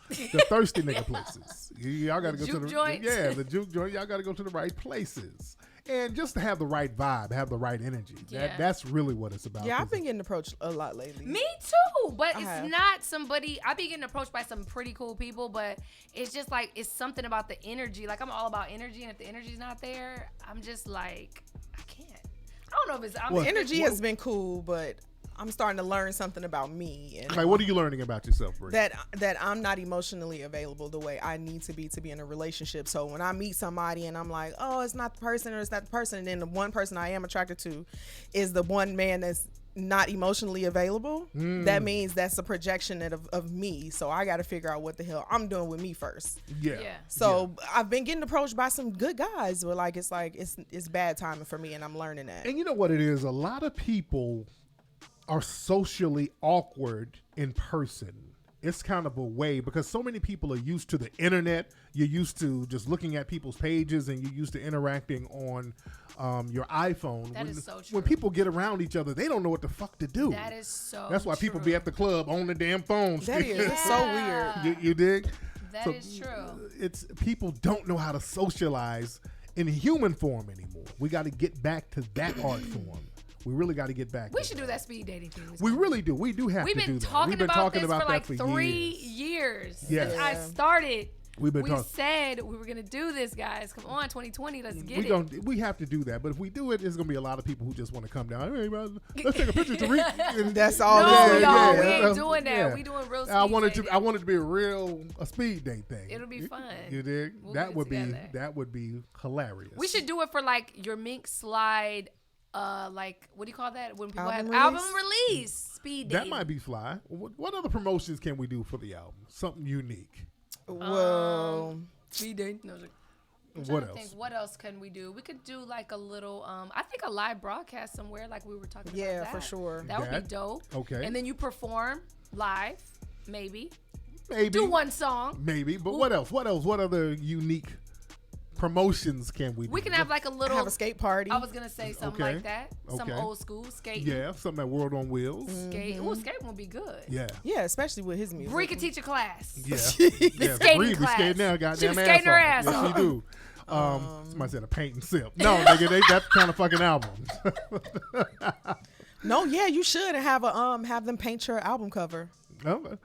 thirsty nigga places. Y'all got to go to the joints. Yeah, the juke joint. Y'all got to go to the right places. And just to have the right vibe, have the right energy. Yeah. That's really what it's about. Yeah, I've been getting approached a lot lately. Me too, but it's not somebody. I be getting approached by some pretty cool people, but it's just like it's something about the energy. Like I'm all about energy, and if the energy's not there, I'm just like I can't. I don't know if it's energy has been cool, but I'm starting to learn something about me. And like, what are you learning about yourself, Brie? That I'm not emotionally available the way I need to be in a relationship. So when I meet somebody and I'm like, oh, it's not the person, or it's not the person, and then the one person I am attracted to is the one man that's not emotionally available, that means that's a projection of me. So I got to figure out what the hell I'm doing with me first. Yeah. So I've been getting approached by some good guys, but it's bad timing for me, and I'm learning that. And you know what it is? A lot of people are socially awkward in person. It's kind of a way, because so many people are used to the internet. You're used to just looking at people's pages, and you're used to interacting on your iPhone. That is so true. When people get around each other, they don't know what the fuck to do. That is so That's why people be at the club on the damn phone. That is it's so weird. You dig? That is true. It's people don't know how to socialize in human form anymore. We got to get back to that art form. We really got to get back. We should do that speed dating thing. We really do. We do have to do that. We've been talking about this for like 3 years. Yes. Since I started. We said we were going to do this, guys. Come on, 2020, let's get it. We have to do that. But if we do it, there's going to be a lot of people who just want to come down. Hey, man, let's take a picture, Tariq. That's all. No, y'all, we ain't doing that. Yeah. We doing real speed dating. I want it to be a speed date thing. It'll be fun. You dig? We'll that would be hilarious. We should do it for like your Mink Slide. Like what do you call that when people album have release? album release speed dating. That might be fly. What other promotions can we do for the album? Something unique. Well, speed dating. No, what else? What else can we do? We could do like a little I think a live broadcast somewhere, like we were talking about. Yeah, for sure. That would be dope. Okay. And then you perform live, maybe. Maybe. Do one song. Maybe. But what else? What other unique promotions can we do? We can have like a little. Have a skate party. I was going to say something like that. Some old school skate. Yeah, something at World on Wheels. Skate. Ooh, skate will be good. Yeah. Yeah, especially with his music. Bree could teach a class. Yeah. The skating Bree class. skating now, She goddamn was ass skating her off. ass Yes, off. she do. Somebody said a paint and sip. No, nigga, that kind of fucking album. No, yeah, you should have them paint your album cover. Oh,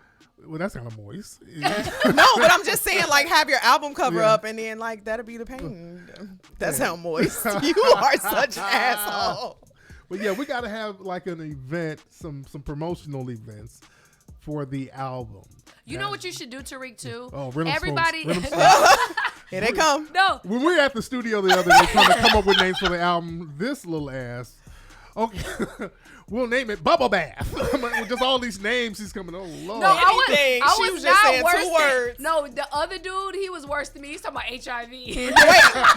well, that's kind of moist. No, but I'm just saying, like, have your album cover up, and then like that'll be the painting. That sound moist. You are such an asshole. But yeah, we got to have like an event, some promotional events for the album. You know what you should do, Tariq, too? Oh, rhythm Everybody. Here they come. No. When we were at the studio the other day trying to come up with names for the album, this little ass. Okay, we'll name it Bubble Bath. With just all these names, he's coming. Oh Lord. No, I She was was not just saying worse 2 than- words. No, the other dude, he was worse than me. He's talking about HIV. Wait,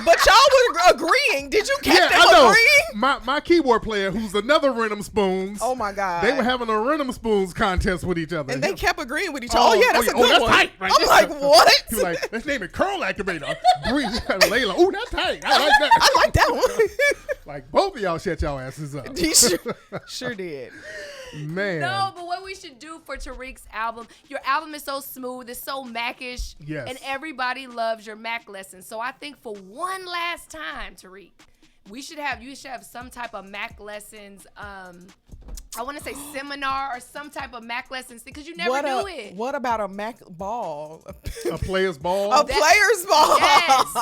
but y'all were agreeing. Did you catch them I know. agreeing? My keyboard player, who's another Rhythm Spoons. Oh my God. They were having a Rhythm Spoons contest with each other. And they kept agreeing with each other. Oh yeah, that's a good that's one. tight right I'm there. like, what? He was like, let's name it Curl Activator. Bree, Layla. Oh, that's tight. I like that. I like that one. Like both of y'all shut y'all asses up. He sure did. Man. No, but what we should do for Tariq's album, your album is so smooth, it's so Mac-ish, Yes. and everybody loves your Mac lessons. So I think for one last time, Tariq, you should have some type of Mac lessons. I want to say seminar or some type of Mac lessons because you never do it. What about a Mac ball? A player's ball. A player's ball. Yes,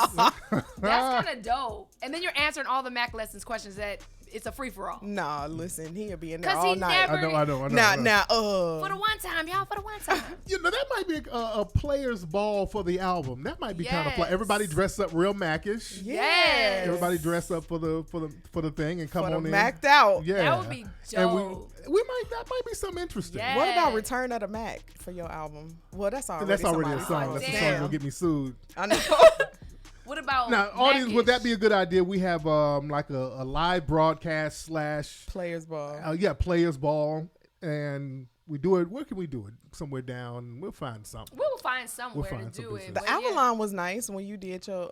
that's kind of dope. And then you're answering all the Mac lessons questions that it's a free for all. Nah, listen, he'll be in there 'Cause all he night. never- I know. For the one time, y'all. For the one time. You know, that might be a player's ball for the album. That might be kind of Yes. Everybody dress up real Mac-ish. Yes. Everybody dress up for the thing and come For the on in. Macked out. Yeah. That would be And dope. that might be something interesting. Yeah. What about Return of the Mac for your album? Well, that's already That's already a somebody's song. That's a song Damn. that'll get me sued. I know. What about Now, audience, would that Mac-ish? be a good idea? We have like a live broadcast / Players ball. players ball, and we do it. Where can we do it? Somewhere down. We'll find something. We'll find somewhere find to do something it. The but yeah. Avalon was nice when you did your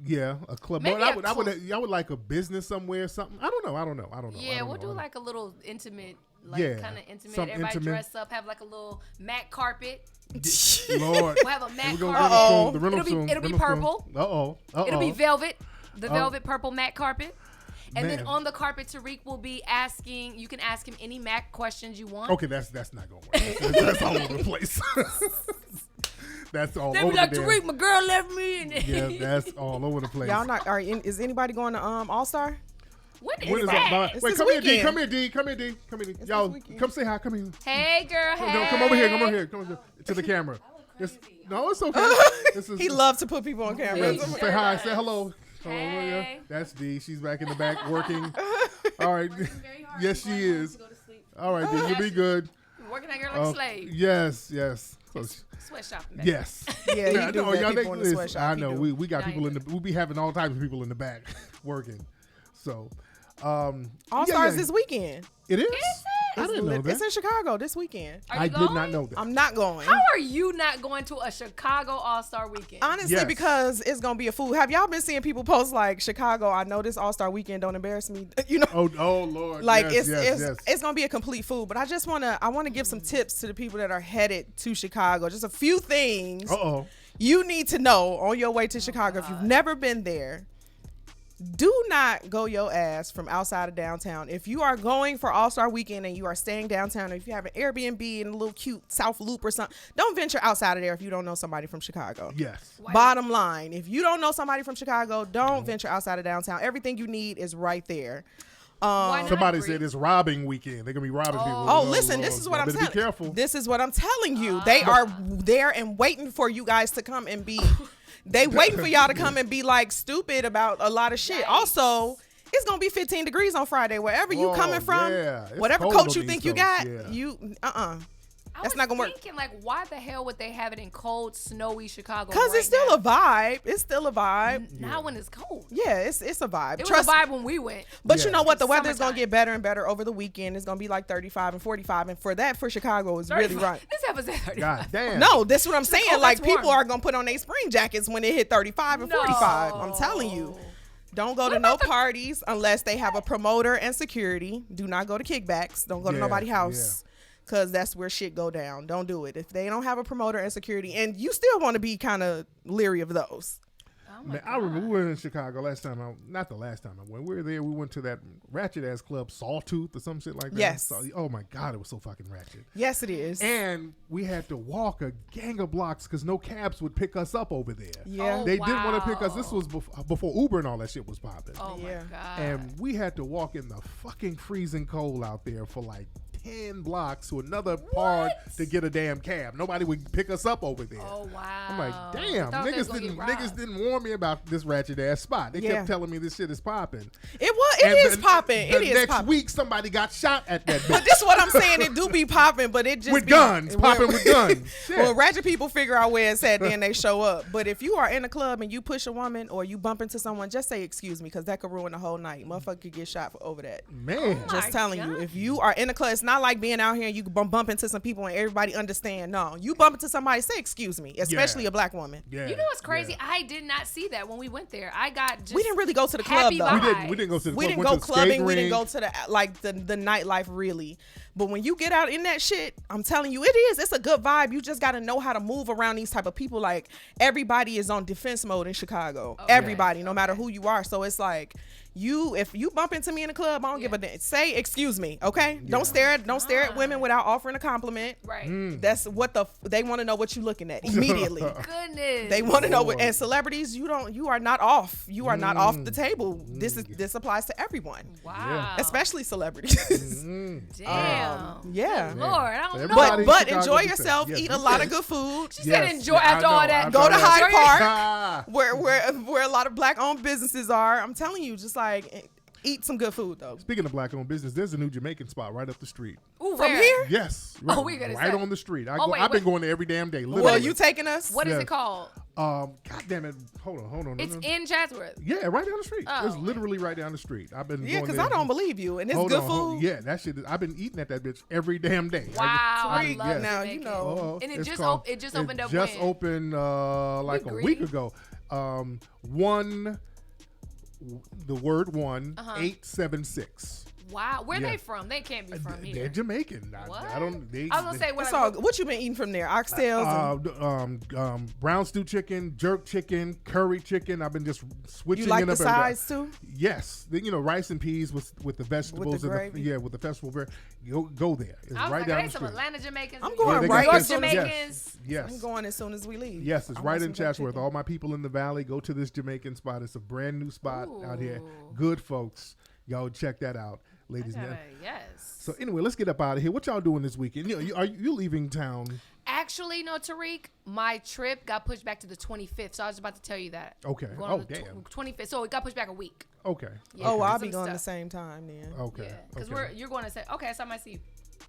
Yeah, a club. Maybe But a I would like a business somewhere, something. I don't know. Yeah, we'll do like a little intimate, Yeah, kind of intimate. some Everybody intimate. dress up, have like a little Mac carpet. Lord. We'll have a Mac Here we go, carpet. the rental soon. It'll be rental soon. purple. Uh-oh. It'll be velvet, the Oh. velvet purple Mac carpet. And Man. then on the carpet, Tariq will be asking. You can ask him any Mac questions you want. Okay, that's not gonna work. That's all over the place. That's all They over be like, the damn. Tariq, my girl left me. And Yeah, that's all over the place. Y'all not is anybody going to All Star? When When is is that? that? It's Wait, this come here, D. weekend. Come here, D. Come here, D. Come here, D. It's Y'all, this weekend. come say hi. Come here. Hey, girl. Hey. No, come over here. Come over here. Come over to the camera. No, it's okay. This is, He loves to put people on camera. Yeah, say hi. Say hello. Hey. That's D. She's back in the back working. All right. Yes, she is. All right, D. You'll be good. Working that girl like a slave. Yes. So, Sweatshop. back. yes. Yeah, you do no, get y'all people in the listen, sweatshop. I He know. do. We got Nah, people you in the. We be having all types of people in the back working. So, All yeah, Stars yeah. this weekend. It is. Is it? I didn't know It's that. in Chicago this weekend. Are I you did going? not know that. I'm not going. How are you not going to a Chicago All-Star weekend? Honestly, Yes. because it's gonna be a fool. Have y'all been seeing people post like Chicago? I know this All Star weekend don't embarrass me. You know, Oh Lord. like yes, it's yes. gonna be a complete fool. But I wanna give some tips to the people that are headed to Chicago. Just a few things you need to know on your way to Chicago if you've never been there. Do not go your ass from outside of downtown. If you are going for All-Star Weekend and you are staying downtown, or if you have an Airbnb in a little cute South Loop or something, don't venture outside of there if you don't know somebody from Chicago. Yes. Bottom line, if you don't know somebody from Chicago, don't venture outside of downtown. Everything you need is right there. Why not, Somebody Bree? said it's robbing weekend. They're gonna be robbing people. Oh, listen, this is what I'm Better telling be careful. This is what I'm telling you. They are there and waiting for you guys to come and be they waiting for y'all to come and be like stupid about a lot of shit. Yikes. Also, it's gonna be 15 degrees on Friday. Wherever you Oh, coming from, yeah. It's whatever cold coat on you the think East you Coast, got, yeah. you That's not gonna work. Thinking like, why the hell would they have it in cold, snowy Chicago? Because it's still a vibe. It's still a vibe. Not when it's cold. Yeah, it's a vibe. It was a vibe when we went. But you know what? The weather is gonna get better and better over the weekend. It's gonna be like 35 and 45, and for Chicago is really right. This episode 35. God damn. No, that's what I'm saying. Like people warm. are gonna put on their spring jackets when it hit 35 and 45. I'm telling you. Don't go to no parties unless they have a promoter and security. Do not go to kickbacks. Don't go to nobody's house. Because that's where shit go down. Don't do it. If they don't have a promoter and security, and you still want to be kind of leery of those. Oh Man, I remember we were in Chicago last time. Not the last time I went. We were there. We went to that ratchet ass club, Sawtooth or some shit like that. Yes. So, oh my God, it was so fucking ratchet. Yes, it is. And we had to walk a gang of blocks because no cabs would pick us up over there. Yeah. They didn't want to pick us. This was before Uber and all that shit was popping. Oh my God. And we had to walk in the fucking freezing cold out there for like 10 blocks to another part to get a damn cab. Nobody would pick us up over there. Oh wow. I'm like, damn, niggas didn't warn me about this ratchet ass spot. They kept telling me this shit is popping. It is popping. The next week somebody got shot at that bitch. But this is what I'm saying. It do be popping, but it just with guns, popping with guns. Shit. Well, ratchet people figure out where it's at, then they show up. But if you are in a club and you push a woman or you bump into someone, just say excuse me, because that could ruin the whole night. Motherfucker could get shot over that. Man, just telling you, if you are in a club, it's not like being out here and you bump into some people and everybody understand. No, you bump into somebody, say excuse me, especially a black woman. Yeah. You know what's crazy? I did not see that when we went there. I got just we didn't really go to the club though. We didn't go to the club. We didn't go clubbing. We didn't go to the nightlife really. But when you get out in that shit, I'm telling you, it's a good vibe. You just got to know how to move around these type of people. Like everybody is on defense mode in Chicago. Okay. Everybody, no matter who you are. So it's like if you bump into me in a club, I don't give a damn. Say excuse me, okay? Yeah. Don't stare at women without offering a compliment. Right. That's what they want to know what you looking at immediately. Goodness. They want to know what, and celebrities, you are not off. You are not off the table. This applies to everyone. Wow. Especially celebrities. Damn. Yeah. Lord, I don't know. But enjoy yourself. Eat a lot of good food. She said enjoy after all that. Go to Hyde Park, where a lot of black-owned businesses are. I'm telling you, just like eat some good food though. Speaking of black-owned business, there's a new Jamaican spot right up the street. Ooh, from here? Yes. Right, we gonna right say. On the street. I've been going there every damn day. Literally. Well, you taking us? What is it called? God damn it! Hold on. It's in Chatsworth. Yeah, right down the street. It's literally right down the street. I've been because I don't believe you, and it's good food. Yeah, that shit. I've been eating at that bitch every damn day. Wow, I love it. Now you know. And it just opened up. Just opened like a week ago. The word 876. Wow, where they from? They can't be from here. They're Jamaican. What? I was gonna say what you been eating from there? Oxtails, brown stew chicken, jerk chicken, curry chicken. I've been just switching. You like it up the sides too? Yes, rice and peas with the vegetables with the with the festival bread. Go there. It's right down the street. Some Atlanta Jamaicans. I'm going York Jamaicans. Yes. I'm going as soon as we leave. Yes, it's right in Chatsworth. All my people in the valley, go to this Jamaican spot. It's a brand new spot out here. Good folks. Y'all check that out. Ladies and gentlemen. Yes. So anyway, let's get up out of here. What y'all doing this weekend? Are you leaving town? Actually, no, Tariq. My trip got pushed back to the 25th, so I was about to tell you that. Okay. Damn. 25th, so it got pushed back a week. Okay. Yeah, I'll be going the same time then. Okay. Because you're going to say so I might see you.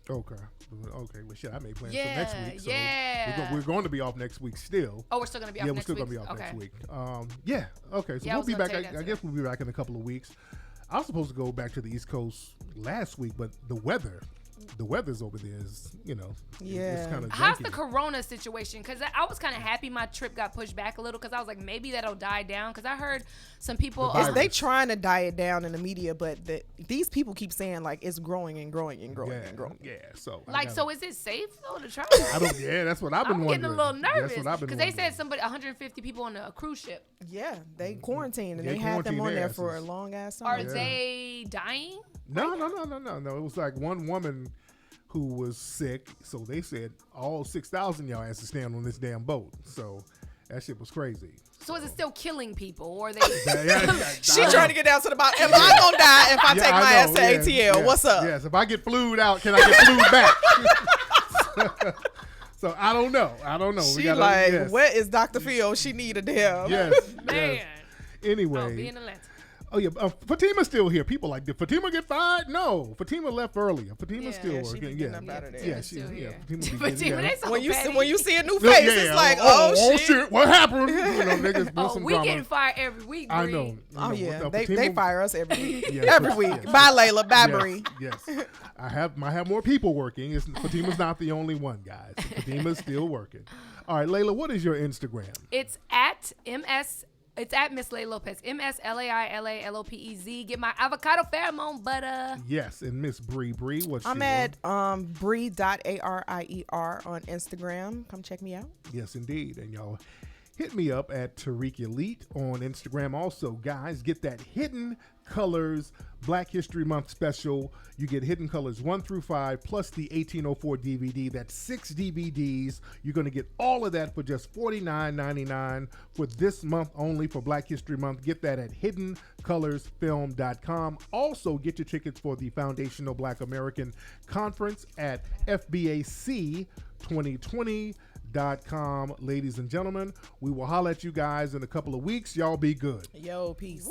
Okay. Well, shit, I made plans for next week. So yeah. We're going to be off next week still. Oh, we're still going to be off next week? Yeah, we're still going to be off next week. Yeah. Okay. So we'll be back. I guess we'll be back in a couple of weeks. I was supposed to go back to the East Coast last week, but the weather's over there is, it's kind of How's the corona situation? Because I was kind of happy my trip got pushed back a little because I was like, maybe that'll die down. Because I heard some people... They trying to die it down in the media, but these people keep saying, like, it's growing and growing and growing and growing. Yeah, so... so is it safe, though, to try? That's what I've been wondering. I'm getting a little nervous. Because they said 150 people on a cruise ship. Yeah, they quarantined, and they had them on there for a long-ass time. Are they dying? No. It was like one woman who was sick, so they said all 6,000 y'all has to stand on this damn boat. So that shit was crazy. So is it still killing people, or are they? She trying to get down to the bottom. Am I gonna die if I take my ass to ATL? What's up? Yes, if I get flued out, can I get flued back? So I don't know. She where is Dr. Phil? She need a damn. Yes. Man. Anyway. I'll be in Atlanta. Oh yeah, Fatima's still here. People like, did Fatima get fired? No, Fatima left earlier. Fatima's still she working. be getting up out of there. Yeah, she's still here. Fatima They so when petty. you see a new face, it's like, oh shit. What happened? Niggas been some we drama. getting fired every week. I Bree. know. Oh yeah, No, they fire us every week. Yes, Every week. yes. Bye, Layla. Bye, Bree. Yes. I have more people working. Fatima's not the only one, guys. Fatima's still working. All right, Layla, what is your Instagram? It's at Miss Lay Lopez. MSLAILALOPEZ. Get my avocado pheromone butter. Yes, and Miss Bree, what's I'm your at Bree.ARIER on Instagram. Come check me out. Yes, indeed. And y'all hit me up at Tariq Elite on Instagram. Also, guys, get that Hidden Colors Black History Month special. You get Hidden Colors 1 through 5 plus the 1804 DVD. That's 6 DVDs. You're going to get all of that for just $49.99 for this month only for Black History Month. Get that at hiddencolorsfilm.com. Also, get your tickets for the Foundational Black American Conference at FBAC2020.com. Ladies and gentlemen, we will holler at you guys in a couple of weeks. Y'all be good. Yo, peace.